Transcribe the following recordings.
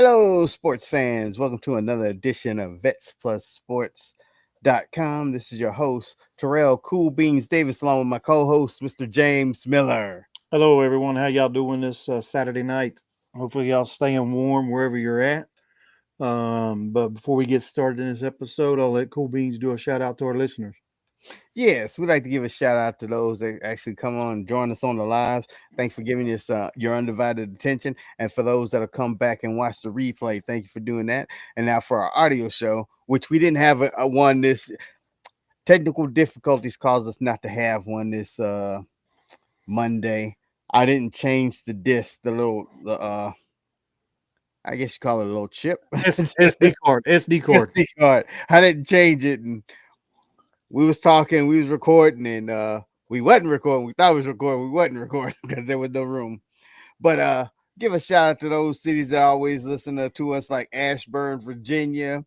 Hello, sports fans. Welcome to another edition of VetsPlusSports.com. This is your host, Terrell Cool Beans Davis, along with my co-host, Mr. James Miller. Hello, everyone. How y'all doing this Saturday night? Hopefully, y'all staying warm wherever you're at. But before we get started in this episode, I'll let Cool Beans do a shout out to our listeners. Yes, we'd like to give a shout out to those that actually come on and join us on the lives. Thanks for giving us your undivided attention. And for those that'll come back and watch the replay, thank you for doing that. And now for our audio show, which we didn't have a one this technical difficulties caused us not to have one this Monday. I didn't change the disc, the I guess you call it a little chip. SD card, SD card. SD card. I didn't change it, and we was talking, we was recording, and we wasn't recording. We thought we was recording, we wasn't recording because there was no room. But give a shout out to those cities that always listen to us, like Ashburn, Virginia,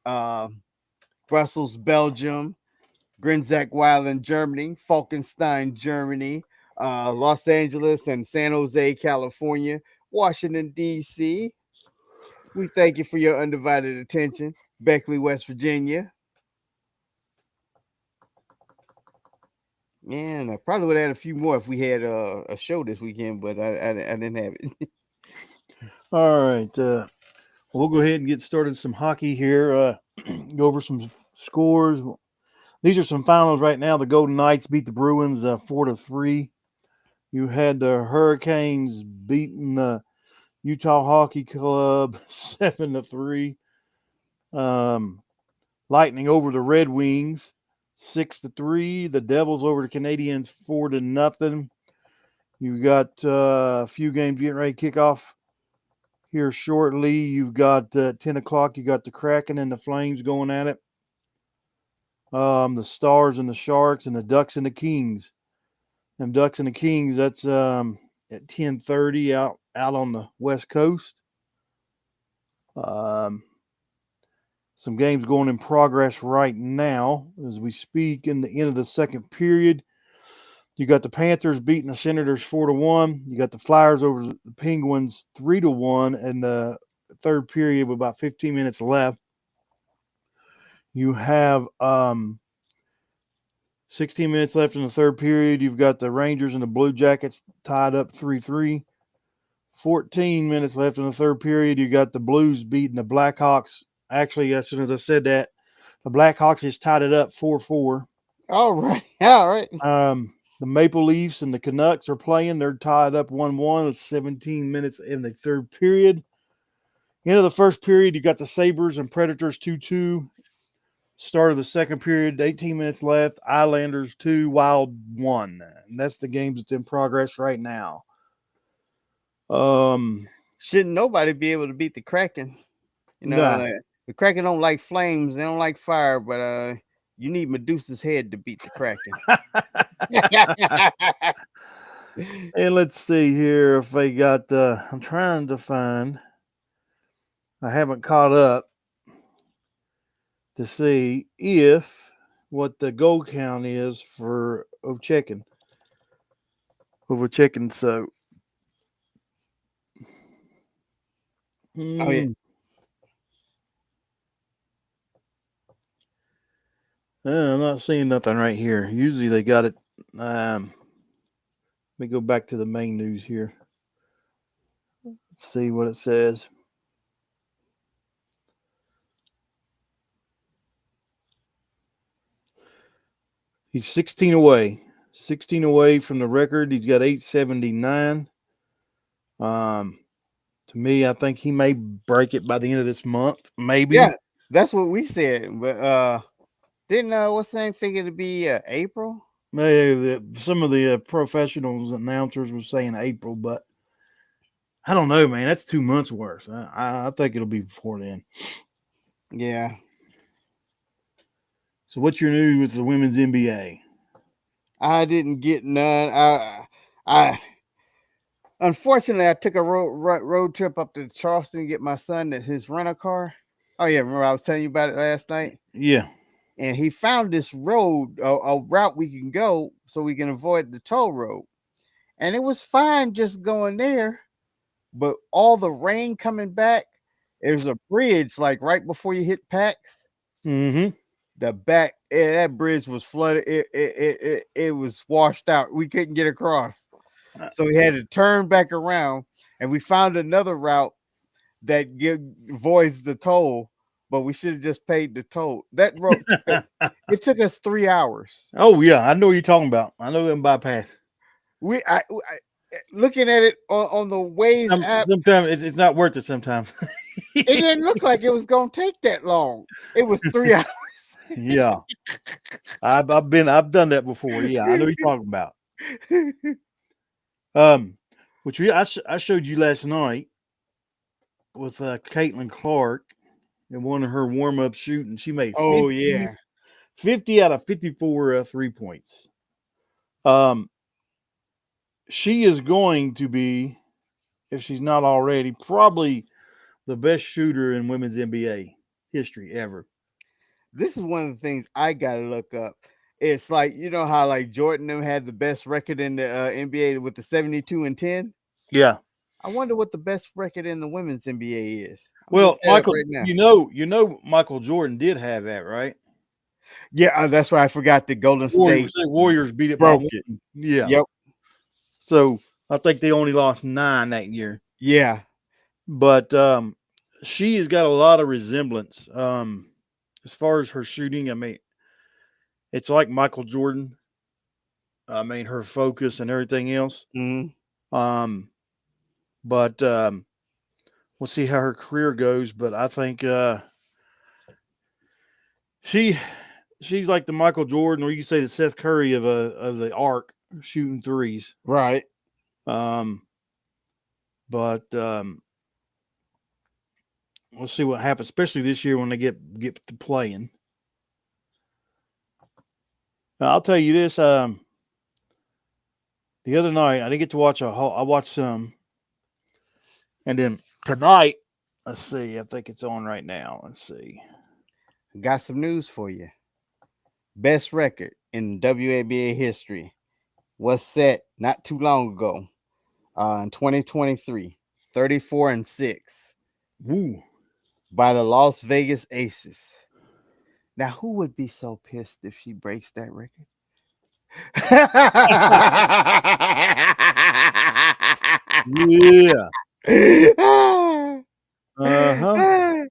uh, Brussels, Belgium, Grinzak Weiland, Germany, Falkenstein, Germany, Los Angeles and San Jose, California, Washington, D.C. We thank you for your undivided attention. Beckley, West Virginia. Man, I probably would have had a few more if we had a show this weekend, but I didn't have it. All right. We'll go ahead and get started some hockey here. Go over some scores. These are some finals right now. The Golden Knights beat the Bruins 4-3. You had the Hurricanes beating the Utah Hockey Club 7-3. Lightning over the Red Wings 6-3. The Devils over the Canadiens 4-0. You got a few games getting ready to kick off here shortly. You've got 10 o'clock. You got the Kraken and the Flames going at it. The Stars and the Sharks and the Ducks and the Kings. Them Ducks and the Kings. That's at 10:30 out on the West Coast. Some games going in progress right now as we speak. In the end of the second period, you got the Panthers beating the Senators 4-1. You got the Flyers over the Penguins 3-1 in the third period with about 15 minutes left. You have 16 minutes left in the third period. You've got the Rangers and the Blue Jackets tied up 3-3. 14 minutes left in the third period. You got the Blues beating the Blackhawks. Actually, as soon as I said that, the Blackhawks just tied it up 4-4. All right. All right. The Maple Leafs and the Canucks are playing. They're tied up 1-1 with 17 minutes in the third period. End of the first period, you got the Sabres and Predators 2-2. Start of the second period, 18 minutes left. Islanders 2, Wild 1. And that's the game that's in progress right now. Shouldn't nobody be able to beat the Kraken? You know, Nah. the Kraken don't like flames, they don't like fire, but you need Medusa's head to beat the Kraken. And let's see here if they got. I'm trying to find. I haven't caught up to see if what the goal count is for Ovechkin. So. Oh yeah. I'm not seeing nothing right here. Usually they got it. Let me go back to the main news here. Let's see what it says. He's 16 away. 16 away from the record. He's got 879. To me, I think he may break it by the end of this month. Maybe. Yeah, that's what we said. But didn't what's the name think it'd be April? Some of the professionals announcers were saying April, but I don't know, man. That's 2 months worth. I think it'll be before then. Yeah. So, what's your news with the women's NBA? I didn't get none. I unfortunately I took a road trip up to Charleston to get my son his rental car. Oh yeah, remember I was telling you about it last night? Yeah. And he found this road, a route we can go so we can avoid the toll road. And it was fine just going there, but all the rain coming back, There's a bridge like right before you hit Pax. Mm-hmm. The back that bridge was flooded. It was washed out. We couldn't get across, so we had to turn back around, and we found another route that voids the toll. But we should have just paid the toll. That road it took us 3 hours. Oh yeah, I know what you're talking about. I know them bypass. Looking at it on the Waze app, Sometimes it's not worth it. Sometimes. it didn't look like it was gonna take that long. It was 3 hours. Yeah, I've done that before. Yeah, I know what you're talking about. Which I showed you last night with Caitlin Clark and one of her warm up shooting. She made 50, Oh yeah. 50 out of 54 3 points. She is going to be, if she's not already, probably the best shooter in women's NBA history ever. This is one of the things I gotta look up. It's like how like Jordan them had the best record in the NBA with the 72-10. Yeah. I wonder what the best record in the women's NBA is. Well, Michael, right now. you know, Michael Jordan did have that, right? Yeah, that's why I forgot the Golden State Warriors beat it broke by it. one. Yeah. Yep. So I think they only lost 9 that year. Yeah. But she has got a lot of resemblance. As far as her shooting, I mean, it's like Michael Jordan. I mean, her focus and everything else. Mm-hmm. But we'll see how her career goes. But I think she's like the Michael Jordan, or you can say the Seth Curry of the arc shooting threes. Right. But we'll see what happens, especially this year when they get to playing. Now, I'll tell you this. The other night, I didn't get to watch I watched some. And then tonight, let's see. I think it's on right now. Let's see. Got some news for you. Best record in WNBA history was set not too long ago, in 2023, 34-6. Woo. By the Las Vegas Aces. Now, who would be so pissed if she breaks that record? Yeah. Uh-huh.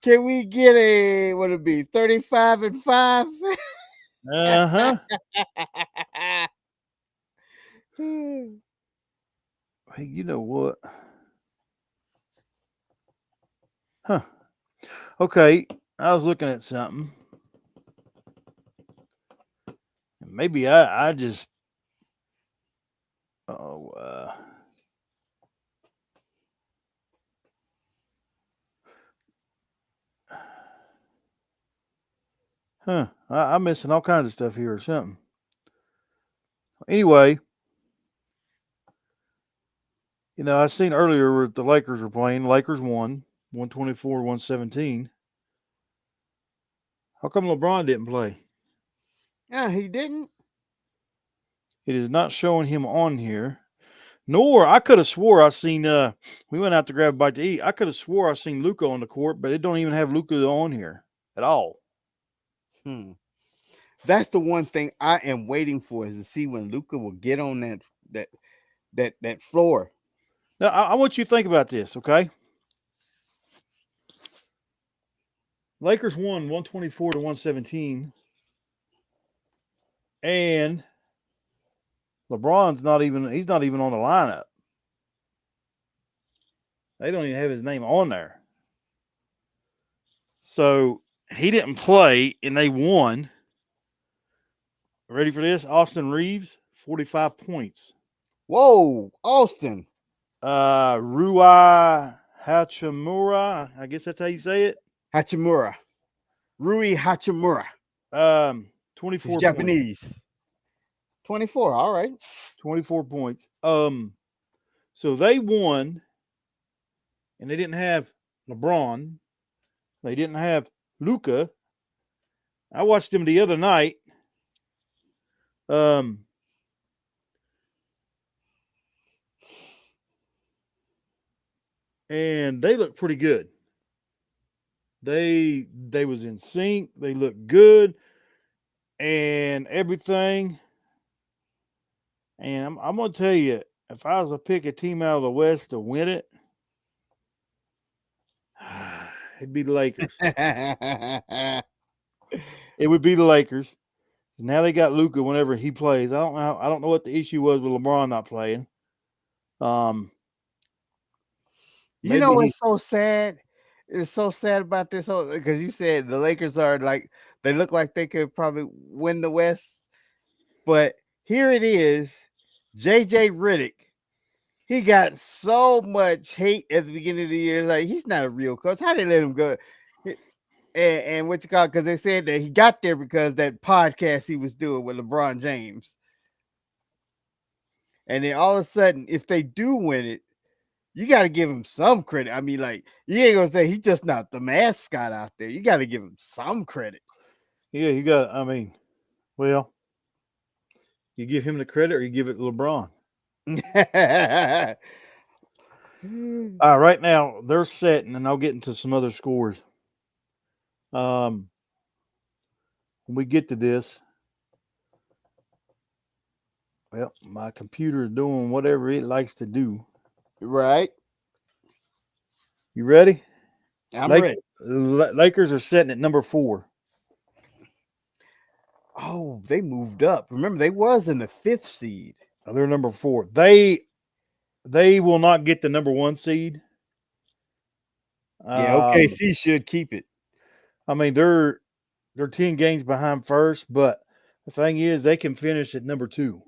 Can we get what it be 35-5? Uh-huh. Hey, you know what? Huh. Okay. I was looking at something. Maybe I just I'm missing all kinds of stuff here or something. Anyway, I seen earlier where the Lakers were playing. Lakers won 124-117. How come LeBron didn't play? Yeah, he didn't. It is not showing him on here. Nor I could have swore I seen we went out to grab a bite to eat. I could have swore I seen Luka on the court, but it don't even have Luka on here at all. That's the one thing I am waiting for, is to see when Luka will get on that floor. Now I want you to think about this, okay? Lakers won 124-117, and LeBron's not even on the lineup. They don't even have his name on there. So he didn't play, and they won. Ready for this? Austin Reeves, 45 points. Whoa, Austin. Rui Hachimura, I guess that's how you say it. Hachimura. Rui Hachimura. 24 He's Japanese. Points. 24, all right. 24 points. So they won, and they didn't have LeBron. They didn't have Luka. I watched them the other night. And they look pretty good. They was in sync. They looked good and everything. And I'm gonna tell you, if I was to pick a team out of the West to win it, it'd be the Lakers. It would be the Lakers. Now they got Luka whenever he plays. I don't know what the issue was with LeBron not playing. You know Maybe he. what's so sad? It's so sad about this whole because you said the Lakers are like they look like they could probably win the West, but here it is, JJ Redick. He got so much hate at the beginning of the year. Like he's not a real coach. How they let him go? And what you call because they said that he got there because that podcast he was doing with LeBron James. And then all of a sudden, if they do win it, you got to give him some credit. I mean, like, you ain't gonna say he's just not the mascot out there. You got to give him some credit. Yeah, you got. I mean, well, you give him the credit or you give it to LeBron. Right now they're setting, and I'll get into some other scores. When we get to this, well, my computer is doing whatever it likes to do. Right. You ready? I'm ready. Lakers are setting at number 4. Oh, they moved up. Remember, they was in the 5th seed. They're number 4. They will not get the number 1 seed. Yeah, OKC should keep it. I mean, they're 10 games behind first, but the thing is, they can finish at number 2.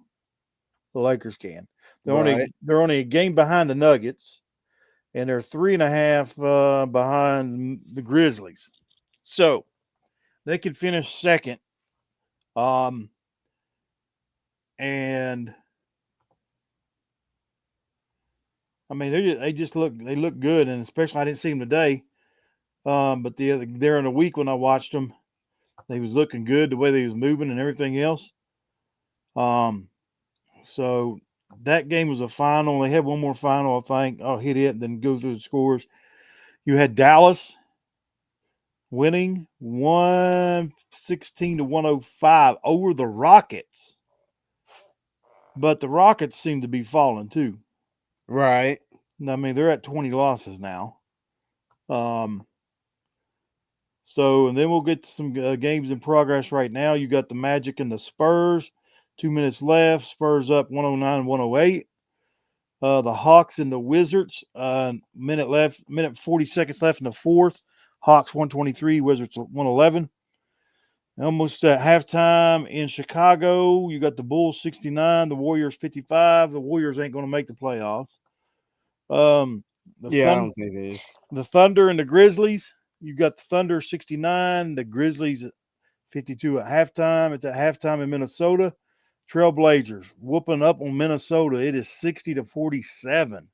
The Lakers can. They're only a game behind the Nuggets, and they're 3.5 behind the Grizzlies. So they can finish second. And I mean, they look good, and especially I didn't see them today. But there in a week when I watched them, they was looking good the way they was moving and everything else. So that game was a final. They had one more final, I think. I'll hit it and then go through the scores. You had Dallas winning 116-105 over the Rockets. But the Rockets seem to be falling too. Right. I mean, they're at 20 losses now. So, and then we'll get to some games in progress right now. You got the Magic and the Spurs. 2 minutes left. Spurs up 109-108. The Hawks and the Wizards. Minute 40 seconds left in the 4th. Hawks 123, Wizards 111. Almost at halftime in Chicago. You got the Bulls 69, the Warriors 55. The Warriors ain't going to make the playoffs. I don't think it is. The Thunder and the Grizzlies. You got the Thunder 69, the Grizzlies 52 at halftime. It's at halftime in Minnesota. Trailblazers whooping up on Minnesota. It is 60-47.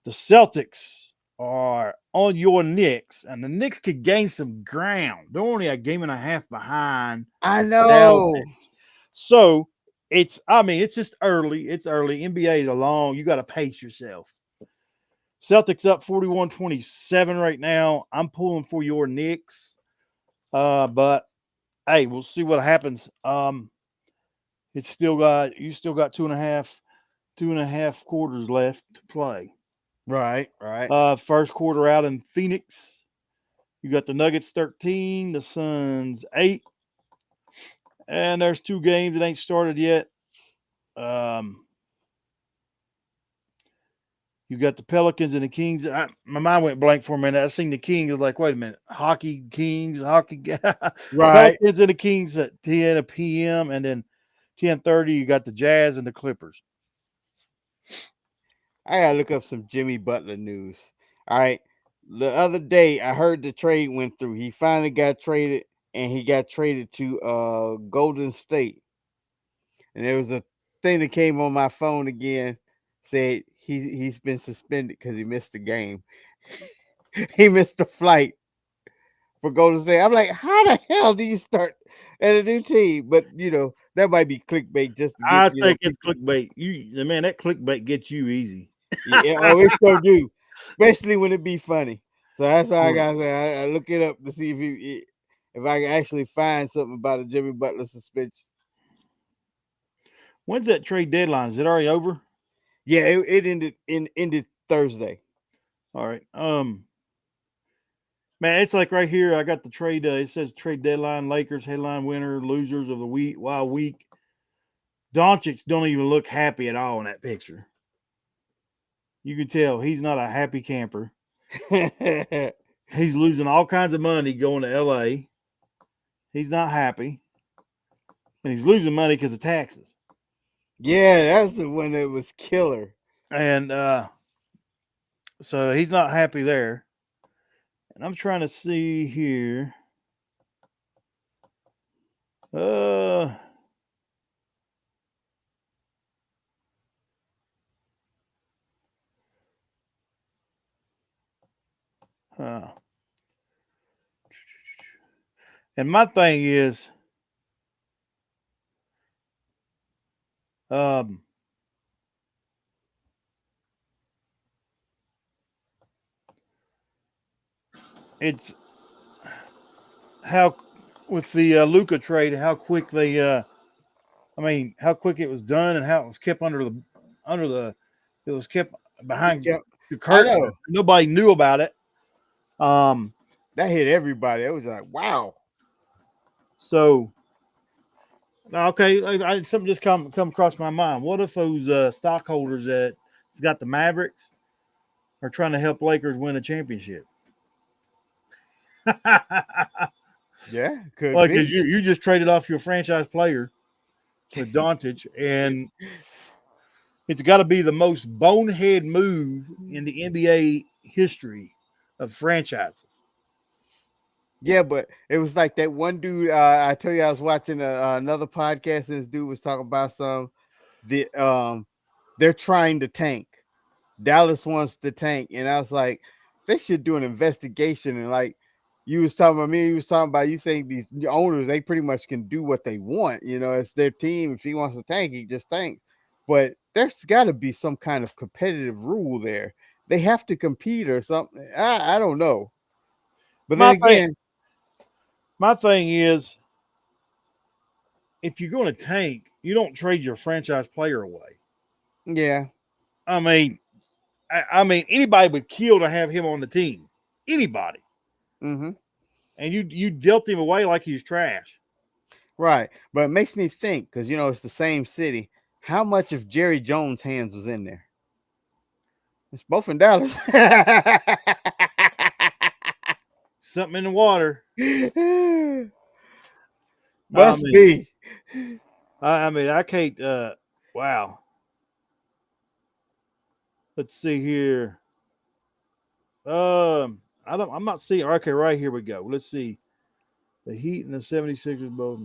The Celtics are on your Knicks, and the Knicks could gain some ground. They're only a game and a half behind. I know. So it's just early. It's early. NBA is long. You got to pace yourself. Celtics up 41-27 right now. I'm pulling for your Knicks. But hey, we'll see what happens. You still got 2.5 quarters left to play. Right. First quarter out in Phoenix. You got the Nuggets 13, the Suns 8. And there's 2 games that ain't started yet. You got the Pelicans and the Kings. My mind went blank for a minute. I seen the Kings. I was like, wait a minute. Hockey Kings, hockey. Right. Pelicans and the Kings at 10 p.m. And then 10:30, you got the Jazz and the Clippers. I got to look up some Jimmy Butler news. All right. The other day, I heard the trade went through. He finally got traded, and he got traded to Golden State. And there was a thing that came on my phone again, said he's been suspended because he missed the game. He missed the flight for Golden State. I'm like, how the hell do you start at a new team? But that might be clickbait. Just to get, I think it's clickbait. That clickbait gets you easy. Yeah, it's gonna do, especially when it be funny. So that's all I gotta say. I look it up to see if I can actually find something about a Jimmy Butler suspension. When's that trade deadline? Is it already over? Yeah, it ended Thursday. All right. Man, it's like right here. I got the trade. It says trade deadline: Lakers headline winner, losers of the week. Wow, week. Doncic don't even look happy at all in that picture. You can tell he's not a happy camper. He's losing all kinds of money going to LA. He's not happy, and he's losing money because of taxes. Yeah, that's the one that was killer. And so he's not happy there. And I'm trying to see here. Huh. And my thing is, it's how with the Luka trade, how quick they, how quick it was done and how it was kept it was kept behind the I curtain. know. Nobody knew about it. That hit everybody. It was like, wow. So, okay, something just come across my mind. What if those stockholders that's got the Mavericks are trying to help Lakers win a championship? Yeah, could Well, be. because you just traded off your franchise player with Doncic, and it's got to be the most bonehead move in the NBA history of franchises. Yeah, but it was like that one dude. I tell you, I was watching another podcast, and this dude was talking about they're trying to tank. Dallas wants to tank, and I was like, they should do an investigation. And like you was talking about me, you was talking about you think these owners they pretty much can do what they want. You know, it's their team. If he wants to tank, he just tanks. But there's got to be some kind of competitive rule there. They have to compete or something. I don't know. But then again. My thing is, if you're going to tank, you don't trade your franchise player away. Yeah. I mean, anybody would kill to have him on the team. Anybody. Mm-hmm. And you dealt him away like he's trash. Right. But it makes me think, because, it's the same city, how much of Jerry Jones' hands was in there? It's both in Dallas. Something in the water. Must be. I can't. Wow. Let's see here. I'm not seeing. Okay, right here we go. Let's see. The Heat and the 76ers both.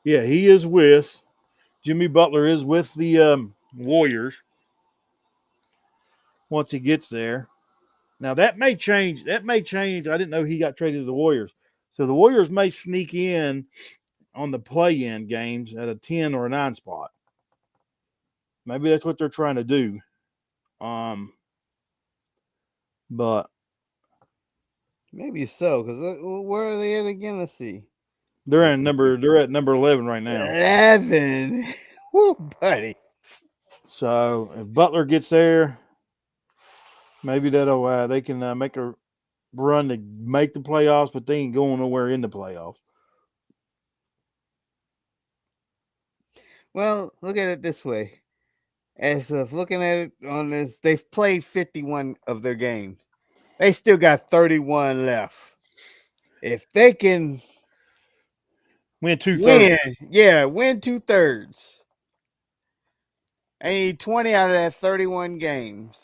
Yeah, he is with Jimmy Butler is with the Warriors once he gets there. Now that may change. I didn't know he got traded to the Warriors. So the Warriors may sneak in on the play-in games at a 10 or a 9 spot. Maybe that's what they're trying to do. But Maybe so, because where are they at again? Let's see. They're at number 11 right now. 11. Woo, buddy. So if Butler gets there, maybe that'll they can make a run to make the playoffs, but they ain't going nowhere in the playoffs. Well, look at it this way. As of looking at it on this, they've played 51 of their games. They still got 31 left. If they can win 2/3, win 2/3. I need 20 out of that 31 games.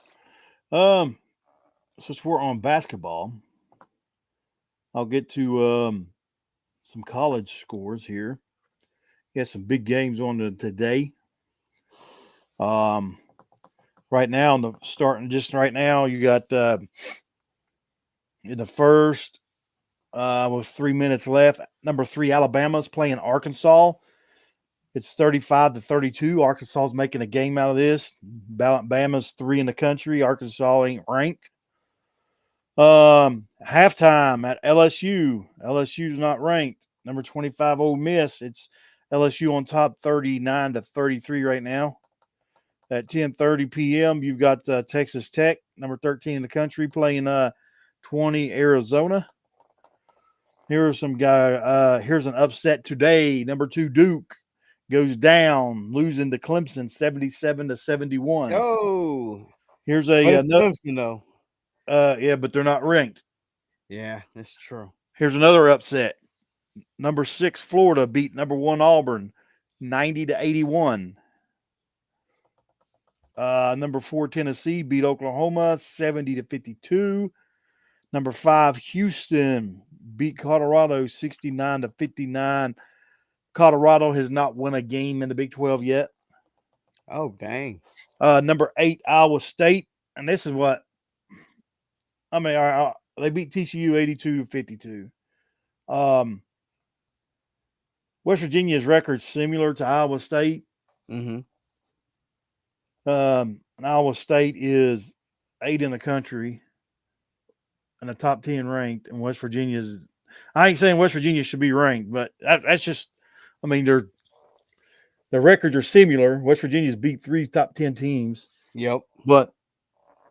Since we're on basketball, I'll get to some college scores here. He has some big games on today. Right now, just right now, you got in the first with 3 minutes left. Number 3, Alabama's playing Arkansas. It's 35-32. Arkansas's making a game out of this. Alabama's 3 in the country. Arkansas ain't ranked. Halftime at LSU. LSU's not ranked. Number 25, Ole Miss. It's LSU on top 39-33 right now. At 10:30 p.m., you've got Texas Tech, number 13 in the country, playing 20 Arizona. Here's an upset today. Number 2 Duke goes down, losing to Clemson 77-71. Oh, Here's but it's another. Clemson though. Yeah, but they're not ranked. Yeah, that's true. Here's another upset. Number 6 Florida beat number 1 Auburn 90-81. Number 4 Tennessee beat Oklahoma 70-52. Number 5 Houston beat Colorado 69-59. Colorado has not won a game in the Big 12 yet. Oh, dang. Number 8 Iowa State, and this is what I mean. They beat TCU 82-52. West Virginia's record similar to Iowa State. Mm-hmm. And Iowa State is 8 in the country and the top 10 ranked, and West Virginia's. I ain't saying West Virginia should be ranked, but that's just. I mean, their records are similar. West Virginia's beat 3 top 10 teams. Yep. But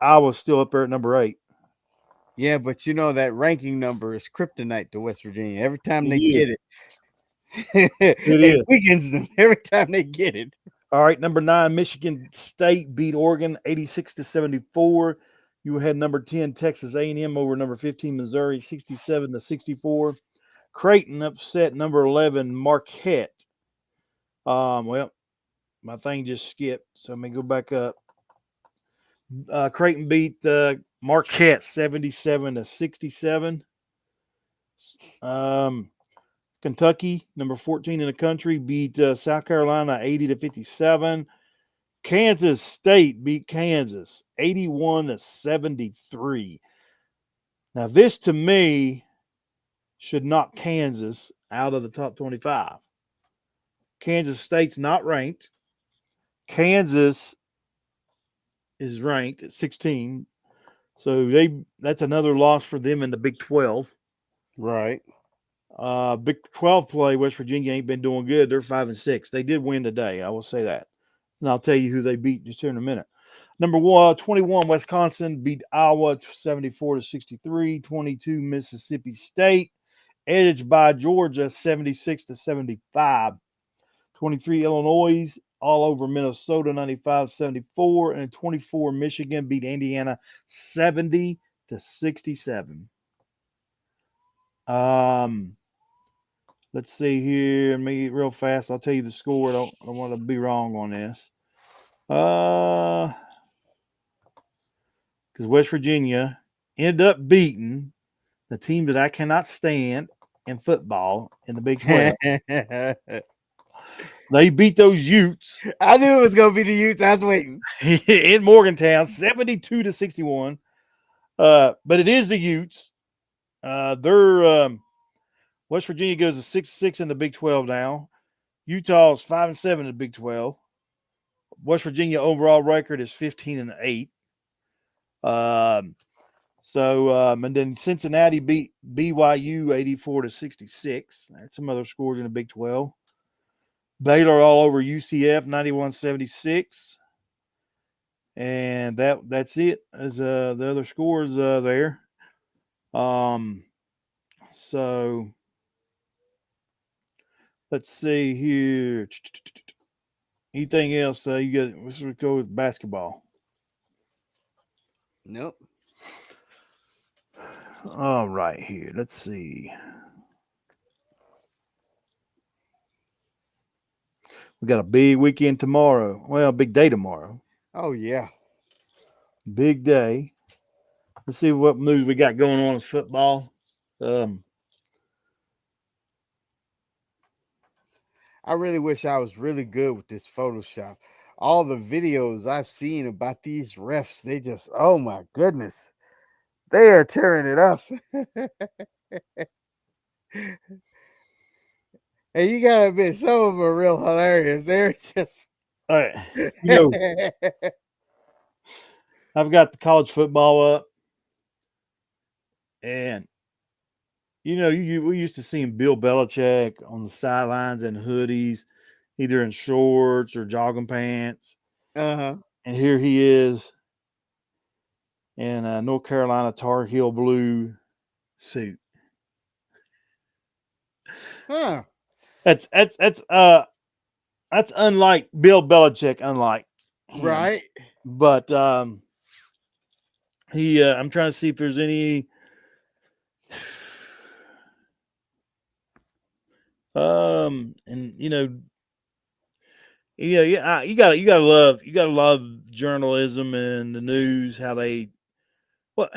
Iowa's still up there at number 8. Yeah, but you know that ranking number is kryptonite to West Virginia. Every time they It get is. it weakens them every time they get it. All right, number 9, Michigan State beat Oregon 86-74. You had number 10 Texas A&M over number 15 Missouri 67-64. Creighton upset number 11 Marquette. Well, my thing just skipped, so let me go back up. Creighton beat Marquette 77-67. Kentucky, number 14 in the country, beat South Carolina 80-57. Kansas State beat Kansas 81-73. Now, this to me should knock Kansas out of the top 25. Kansas State's not ranked. Kansas is ranked at 16. So that's another loss for them in the Big 12. Right. Big 12 play, West Virginia ain't been doing good. They're 5-6. They did win today. I will say that. And I'll tell you who they beat just here in a minute. Number 21, Wisconsin beat Iowa 74-63. 22, Mississippi State edged by Georgia 76-75. 23, Illinois all over Minnesota 95-74. And 24, Michigan beat Indiana 70-67. Let's see here. Let me get real fast. I'll tell you the score. I don't want to be wrong on this. Because West Virginia ended up beating the team that I cannot stand in football in the Big 12. They beat those Utes. I knew it was going to be the Utes. I was waiting. In Morgantown, 72-61. But it is the Utes. They're West Virginia goes to 6-6 in the Big 12 now. Utah's 5-7 in the Big 12. West Virginia overall record is 15-8. And then Cincinnati beat BYU 84-66. There's some other scores in the Big 12. Baylor all over UCF 91-76. And that's it as the other scores there. So let's see here. Anything else you got? Let's go with basketball. Nope. All right, here. Let's see. We got a big weekend tomorrow. Well, big day tomorrow. Oh, yeah. Big day. Let's see what news we got going on in football. I really wish I was really good with this Photoshop. All the videos I've seen about these refs, they just, oh my goodness, they are tearing it up. And you gotta admit, some of them are real hilarious. They're just All right. You know, I've got the college football up, and we used to see Bill Belichick on the sidelines in hoodies, either in shorts or jogging pants, uh-huh. and here he is in a North Carolina Tar Heel blue suit. Huh. That's unlike Bill Belichick, unlike him. Right. But I'm trying to see if there's any and you gotta love journalism and the news, how they, well,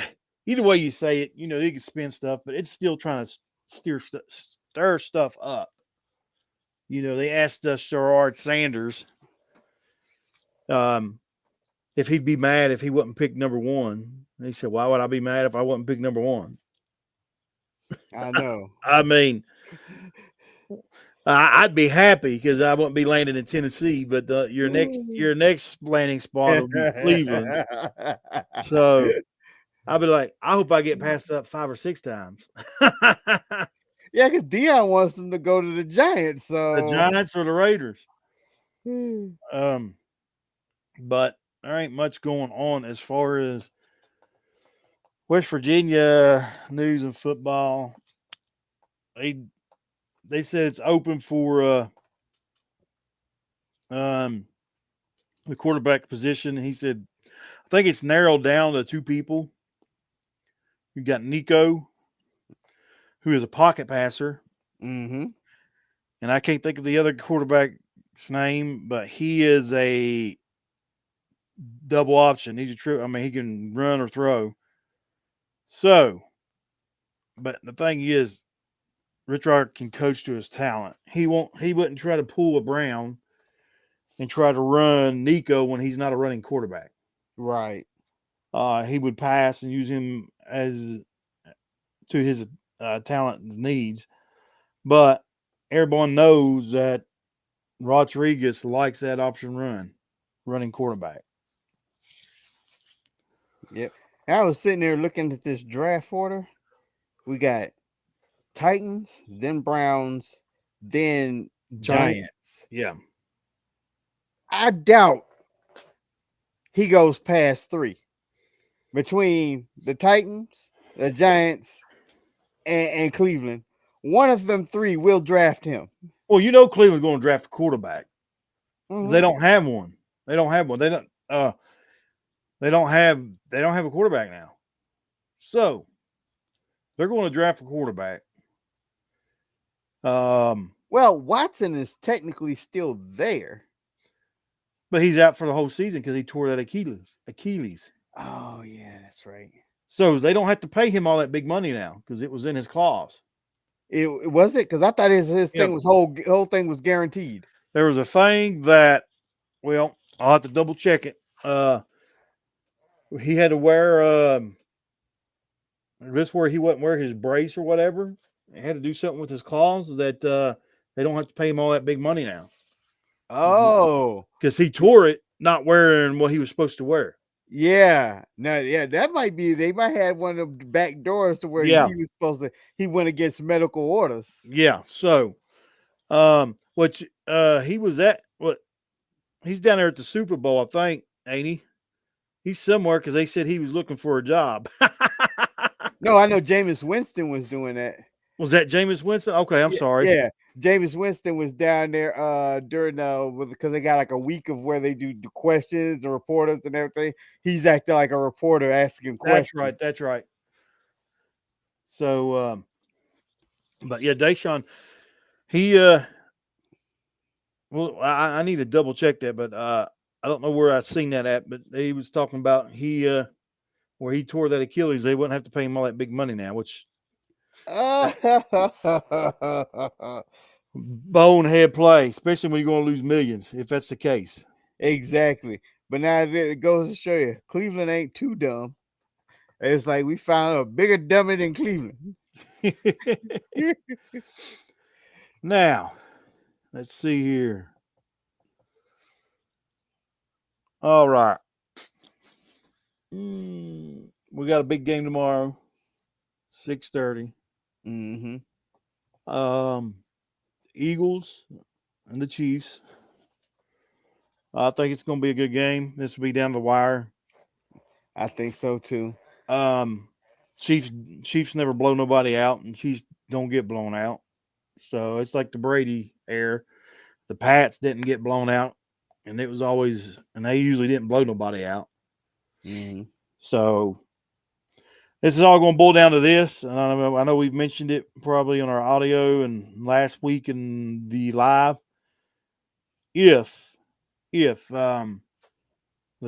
either way you say it, you can spin stuff, but it's still trying to stir stuff up. They asked Sherrod Sanders if he'd be mad if he wasn't picked number one. And he said, "Why would I be mad if I wasn't picked number one?" I know. I mean, I'd be happy because I wouldn't be landing in Tennessee, but your next landing spot will be Cleveland. So I'll be like, I hope I get passed up 5 or 6 times. Yeah, because Dion wants them to go to the Giants. So The Giants or the Raiders. Hmm. But there ain't much going on as far as West Virginia news and football. They said it's open for the quarterback position. He said, I think it's narrowed down to 2 people. You got Nico, who is a pocket passer, Mm-hmm. and I can't think of the other quarterback's name, but he is a double option. He's a true. I mean, he can run or throw. So, but the thing is, Rich Rod can coach to his talent. He wouldn't try to pull a Brown and try to run Nico when he's not a running quarterback. Right. He would pass and use him as to his talent and needs. But everyone knows that Rodriguez likes that option running quarterback. Yep. I was sitting there looking at this draft order. We got Titans, then Browns, then Giants. Yeah. I doubt he goes past 3 between the Titans, the Giants, and Cleveland. One of them 3 will draft him. Well, Cleveland's going to draft a quarterback. Mm-hmm. They don't have one. They don't have one. They don't have a quarterback now. So they're going to draft a quarterback. Well, Watson is technically still there. But he's out for the whole season because he tore that Achilles. Oh, yeah, that's right. So they don't have to pay him all that big money now because it was in his clause. It was it? Because I thought his thing was whole thing was guaranteed. There was a thing that, well, I'll have to double check it. He had to wear this where he wouldn't wear his brace or whatever. He had to do something with his clause that they don't have to pay him all that big money now. Oh, because he tore it not wearing what he was supposed to wear. Yeah, no, yeah, that might be. They might have one of the back doors to where he was supposed to. He went against medical orders. Yeah. So, which he was at. What he's down there at the Super Bowl, I think, ain't he? He's somewhere because they said he was looking for a job. No, I know Jameis Winston was doing that. Was that Jameis Winston? Okay, I'm sorry. Yeah, Jameis Winston was down there during because they got like a week of where they do the questions, the reporters and everything. He's acting like a reporter asking questions. That's right. So but yeah, Deshaun, he well, I need to double check that, but I don't know where I seen that at, but he was talking about where he tore that Achilles, they wouldn't have to pay him all that big money now, which bonehead play, especially when you're going to lose millions, if that's the case. Exactly. But now it goes to show you, Cleveland ain't too dumb. It's like we found a bigger dummy than Cleveland. Now, let's see here. All right. We got a big game tomorrow, 6:30. Mm-hmm. Eagles and the Chiefs. I think it's going to be a good game. This will be down the wire. I think so too. Um, Chiefs never blow nobody out, and Chiefs don't get blown out. So it's like the Brady era. The Pats didn't get blown out, and it was always, and they usually didn't blow nobody out. Mm-hmm. So this is all going to boil down to this, and I know we've mentioned it probably on our audio and last week in the live. If the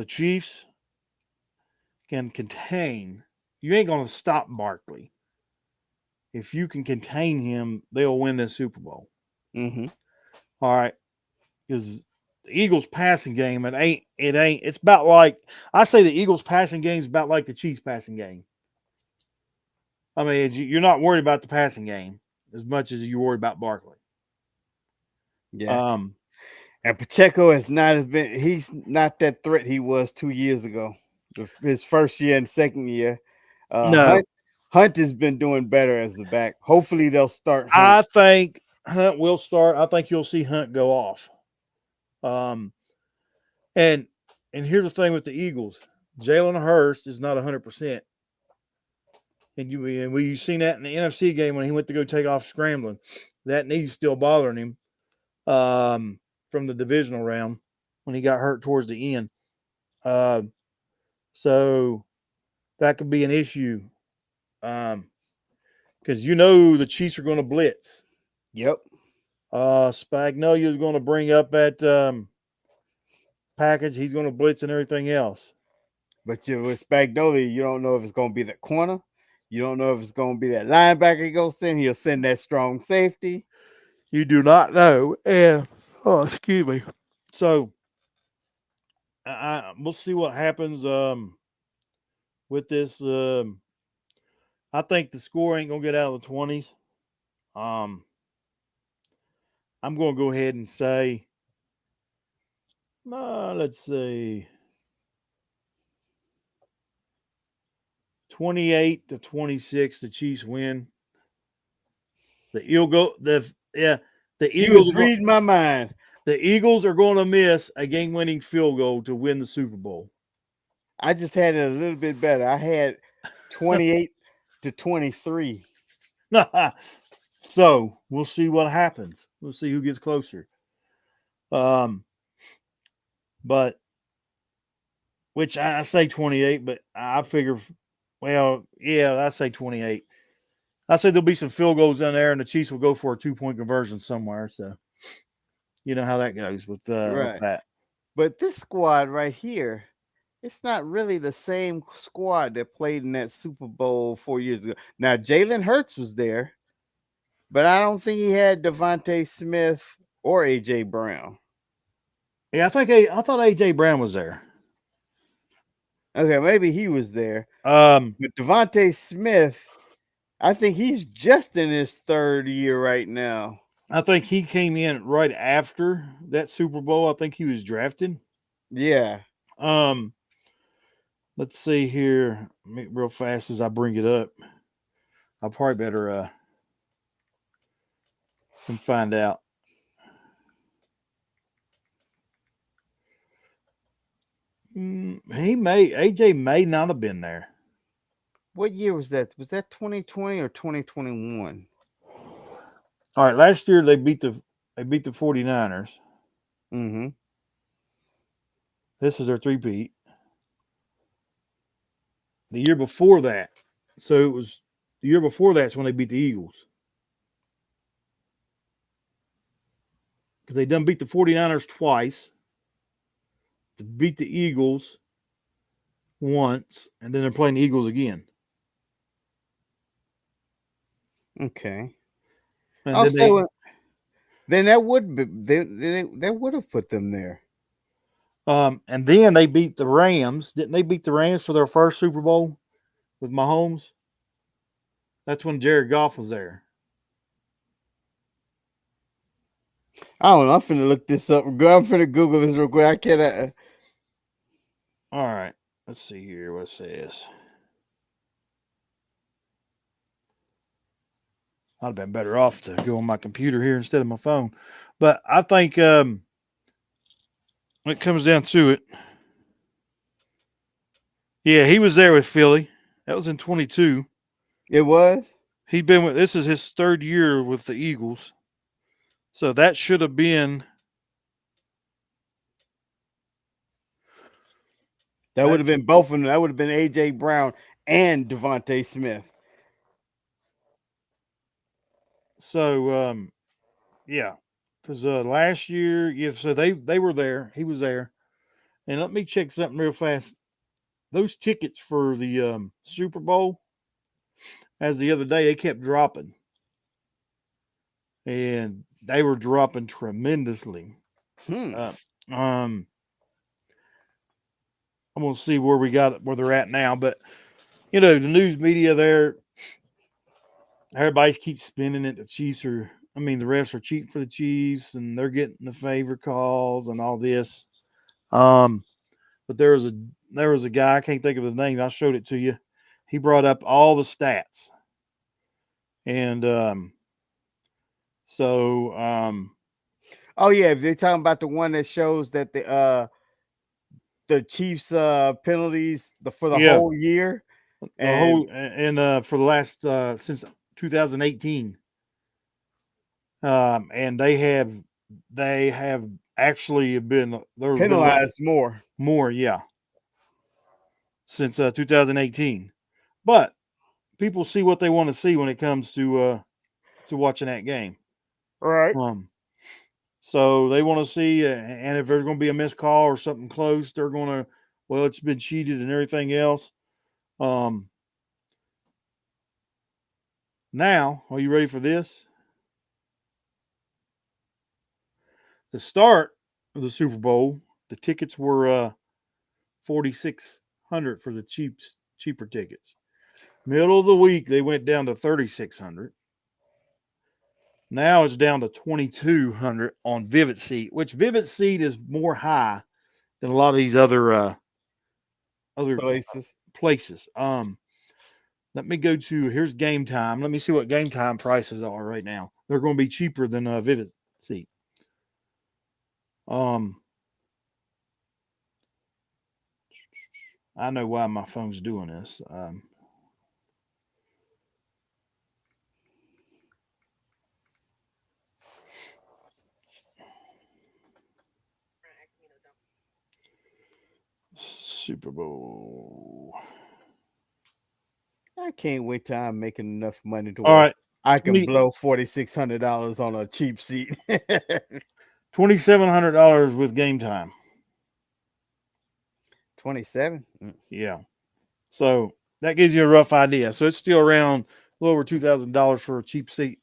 Chiefs can contain, you ain't going to stop Barkley. If you can contain him, they'll win the Super Bowl. Mm-hmm. All right, because the Eagles' passing game, it's about like, I say the Eagles' passing game is about like the Chiefs' passing game. I mean, you're not worried about the passing game as much as you worry about Barkley. Yeah. And Pacheco he's not that threat he was 2 years ago. His first year and second year. No, Hunt has been doing better as the back. Hopefully they'll start Hunt. I think Hunt will start. I think you'll see Hunt go off. And here's the thing with the Eagles: Jalen Hurts is not 100%. And you've seen that in the NFC game when he went to go take off scrambling. That knee's still bothering him from the divisional round when he got hurt towards the end. So that could be an issue because the Chiefs are going to blitz. Yep. Spagnuolo is going to bring up that package. He's going to blitz and everything else. But with Spagnuolo, you don't know if it's going to be the corner. You don't know if it's going to be that linebacker he goes send. He'll send that strong safety. You do not know. And, excuse me. So, we'll see what happens with this. I think the score ain't going to get out of the 20s. I'm going to go ahead and say, let's see, 28-26. The Chiefs win. The Eagles reading my mind. The Eagles are going to miss a game-winning field goal to win the Super Bowl. I just had it a little bit better. I had 28-23. So we'll see what happens. We'll see who gets closer. But which I say 28, but I figure, well, yeah, I say 28. I say there'll be some field goals in there, and the Chiefs will go for a 2-point conversion somewhere. So you know how that goes with that. But this squad right here, it's not really the same squad that played in that Super Bowl 4 years ago. Now, Jalen Hurts was there, but I don't think he had Devontae Smith or A.J. Brown. Yeah, I thought A.J. Brown was there. Okay, maybe he was there. But Devontae Smith, I think he's just in his third year right now. I think he came in right after that Super Bowl. I think he was drafted. Yeah. Let's see here real fast as I bring it up. I probably better find out. AJ may not have been there. What year was that? Was that 2020 or 2021? All right, last year they beat the 49ers. Mm-hmm. This is their three-peat. The year before that, so it was the year before that's when they beat the Eagles. Because they done beat the 49ers twice, to beat the Eagles once, and then they're playing the Eagles again. Okay. And then that would be they would have put them there. And then they beat the Rams. Didn't they beat the Rams for their first Super Bowl with Mahomes? That's when Jared Goff was there. I don't know. I'm finna look this up. I'm finna Google this real quick. I can't. All right. Let's see here what it says. I'd have been better off to go on my computer here instead of my phone. But I think when it comes down to it, yeah, he was there with Philly. That was in 22. It was. He'd been with, this is his third year with the Eagles. So that should have been. That would have been both of them. That would have been A.J. Brown and Devontae Smith. So, yeah. Because last year, yeah, so they were there. He was there. And let me check something real fast. Those tickets for the Super Bowl, as the other day, they kept dropping. And they were dropping tremendously. I'm gonna see where they're at now, but you know the news media there, everybody keeps spinning it. The refs are cheating for the Chiefs, and they're getting the favor calls and all this. But there was a guy, I can't think of his name. I showed it to you. He brought up all the stats, and oh yeah, if they're talking about the one that shows that the Chiefs penalties for the whole year, and for the last since 2018, and they have actually been penalized more, yeah, since 2018. But people see what they want to see when it comes to watching that game. Right. So they want to see, and if there's going to be a missed call or something close, they're going to, well, it's been cheated and everything else. Now, are you ready for this? The start of the Super Bowl, the tickets were $4,600 for the cheaper tickets. Middle of the week, they went down to $3,600. Now it's down to $2,200 on Vivid Seat, which Vivid Seat is more high than a lot of these other places. Let me go to here's Game Time. Let me see what Game Time prices are right now. They're going to be cheaper than Vivid Seat. I know why my phone's doing this. Super Bowl. I can't wait till I'm making enough money to All right. I can blow $4,600 on a cheap seat. $2,700 with Game Time. 27. Yeah. So that gives you a rough idea. So it's still around a little over $2,000 for a cheap seat,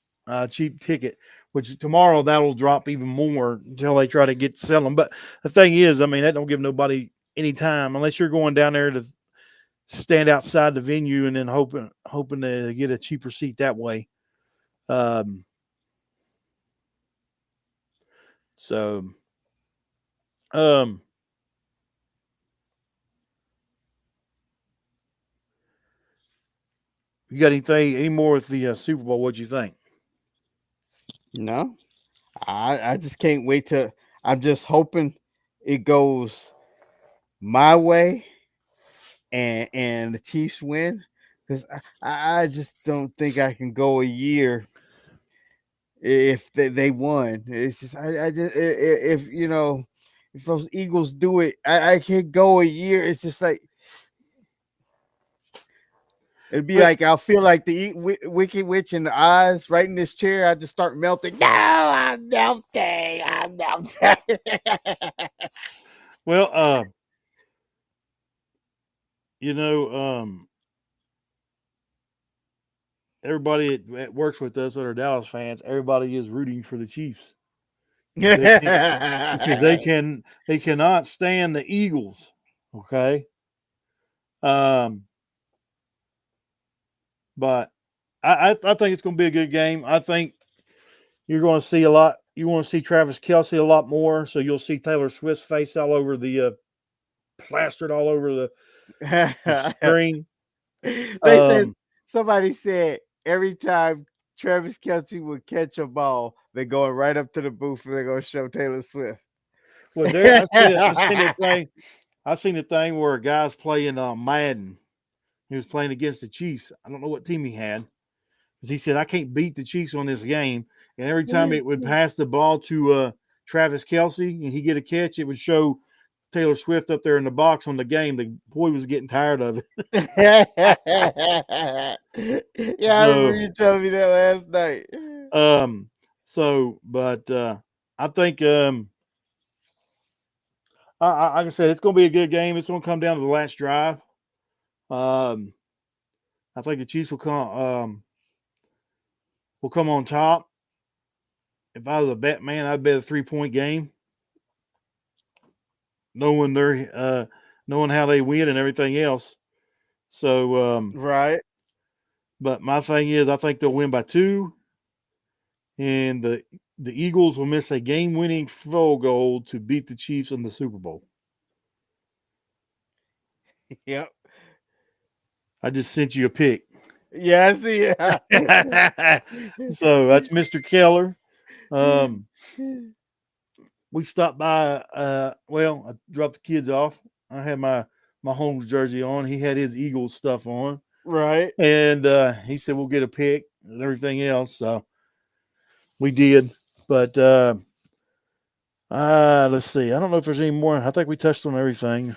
cheap ticket. Which tomorrow that'll drop even more until they try to sell them. But the thing is, I mean, that don't give nobody any time unless you're going down there to stand outside the venue and then hoping to get a cheaper seat that way. You got any more with the Super Bowl? What'd you think? No, I just can't wait to. I'm just hoping it goes my way, and the Chiefs win, because I just don't think I can go a year if they won. It's just I just if if those Eagles do it, I can't go a year. It's just like. It'd be like I'll feel like the Wicked Witch in the eyes right in this chair. I just start melting. No, I'm melting. I'm melting. Well, everybody that works with us that are Dallas fans, everybody is rooting for the Chiefs because they cannot stand the Eagles. Okay. But I think it's going to be a good game. I think you're going to see a lot. You want to see Travis Kelce a lot more, so you'll see Taylor Swift's face all over the plastered all over the screen. They said somebody said every time Travis Kelce would catch a ball, they're going right up to the booth and they're going to show Taylor Swift. Well, there I seen the thing where a guy's playing Madden. He was playing against the Chiefs. I don't know what team he had, because he said I can't beat the Chiefs on this game. And every time it would pass the ball to Travis Kelce and he get a catch, it would show Taylor Swift up there in the box on the game. The boy was getting tired of it. Yeah, I remember you telling me that last night. I think like I said, it's going to be a good game. It's going to come down to the last drive. I think the Chiefs will come on top. If I was a bet man, I'd bet a 3-point game, knowing how they win and everything else. So right. But my thing is, I think they'll win by 2, and the Eagles will miss a game-winning field goal to beat the Chiefs in the Super Bowl. Yep. I just sent you a pic. Yeah, I see it. So that's Mr. Keller. We stopped by. I dropped the kids off. I had my Holmes jersey on. He had his Eagles stuff on. Right. And he said we'll get a pic and everything else. So we did. But let's see. I don't know if there's any more. I think we touched on everything.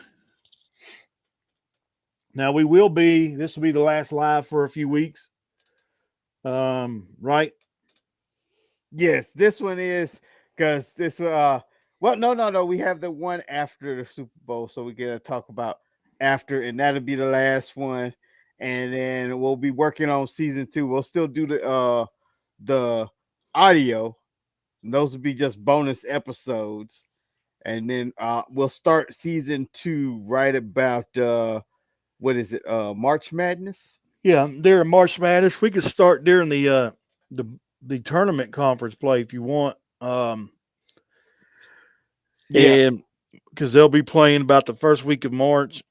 Now this will be the last live for a few weeks. Right? Yes, this one is, because this no, we have the one after the Super Bowl, so we get to talk about after, and that'll be the last one. And then we'll be working on season 2. We'll still do the audio. Those will be just bonus episodes. And then we'll start season 2 right about what is it? March Madness? Yeah, during March Madness. We could start during the tournament conference play if you want. And because they'll be playing about the first week of March,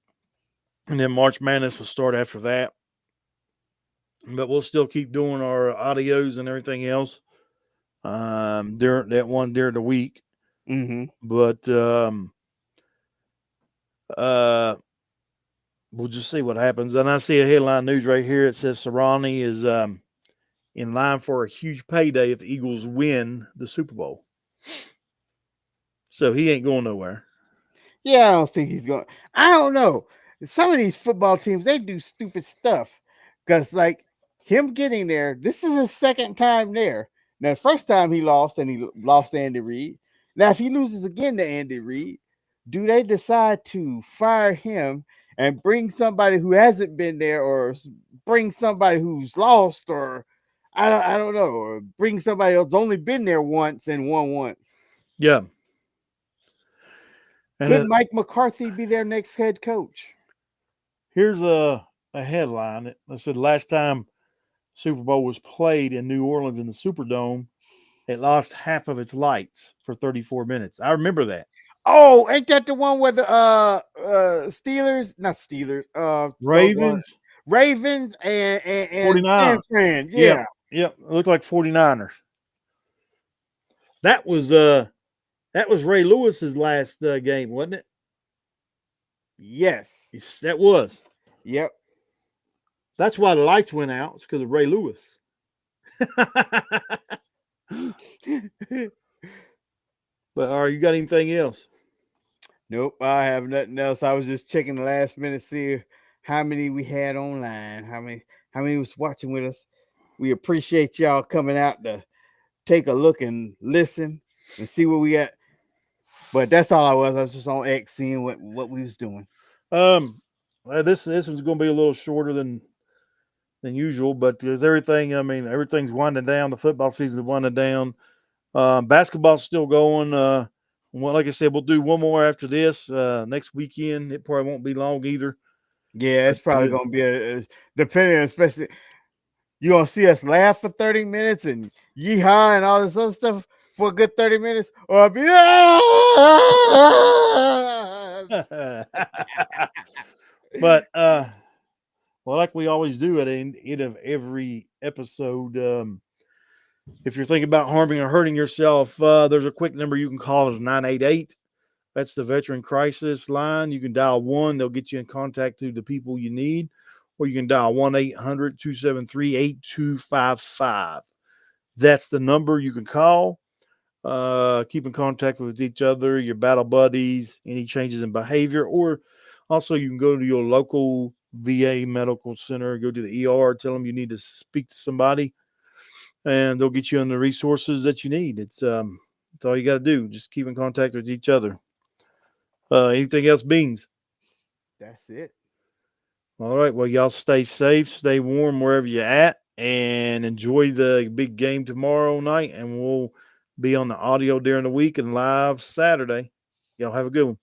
and then March Madness will start after that. But we'll still keep doing our audios and everything else during the week. Mm-hmm. But we'll just see what happens. And I see a headline news right here. It says Sirianni is in line for a huge payday if the Eagles win the Super Bowl. So he ain't going nowhere. Yeah, I don't think he's going. I don't know. Some of these football teams, they do stupid stuff. Because, like, him getting there, this is his second time there. Now, the first time he lost, and he lost to Andy Reid. Now, if he loses again to Andy Reid, do they decide to fire him and bring somebody who hasn't been there, or bring somebody who's lost, or I don't know, or bring somebody else only been there once and won once? Yeah. And could Mike McCarthy be their next head coach? Here's a headline that said last time Super Bowl was played in New Orleans in the Superdome, it lost half of its lights for 34 minutes. I remember that. Oh, ain't that the one where the Ravens and 49ers. San Fran. Yeah. Yep. It looked like 49ers. That was Ray Lewis's last game, wasn't it? Yes. That was. Yep. That's why the lights went out. It's because of Ray Lewis. But you got anything else? Nope, I have nothing else. I was just checking the last minute, see how many we had online, how many was watching with us. We appreciate y'all coming out to take a look and listen and see what we got. But that's all I was. I was just on X seeing what we was doing. This one's going to be a little shorter than usual, but there's everything. I mean, everything's winding down. The football season's winding down. Basketball's still going. Well, like I said, we'll do one more after this next weekend. It probably won't be long either. Yeah, it's probably going to be depending, especially You gonna see us laugh for 30 minutes and yeehaw and all this other stuff for a good 30 minutes, or I'll be But well, like we always do at the end of every episode, if you're thinking about harming or hurting yourself, there's a quick number you can call is 988. That's the veteran crisis line. You can dial 1. They'll get you in contact to the people you need. Or you can dial 1-800-273-8255. That's the number you can call. Keep in contact with each other, your battle buddies, any changes in behavior. Or also you can go to your local VA medical center, go to the ER, tell them you need to speak to somebody, and they'll get you on the resources that you need. It's all you got to do. Just keep in contact with each other. Anything else, Beans? That's it. All right. Well, y'all stay safe, stay warm wherever you're at, and enjoy the big game tomorrow night. And we'll be on the audio during the week and live Saturday. Y'all have a good one.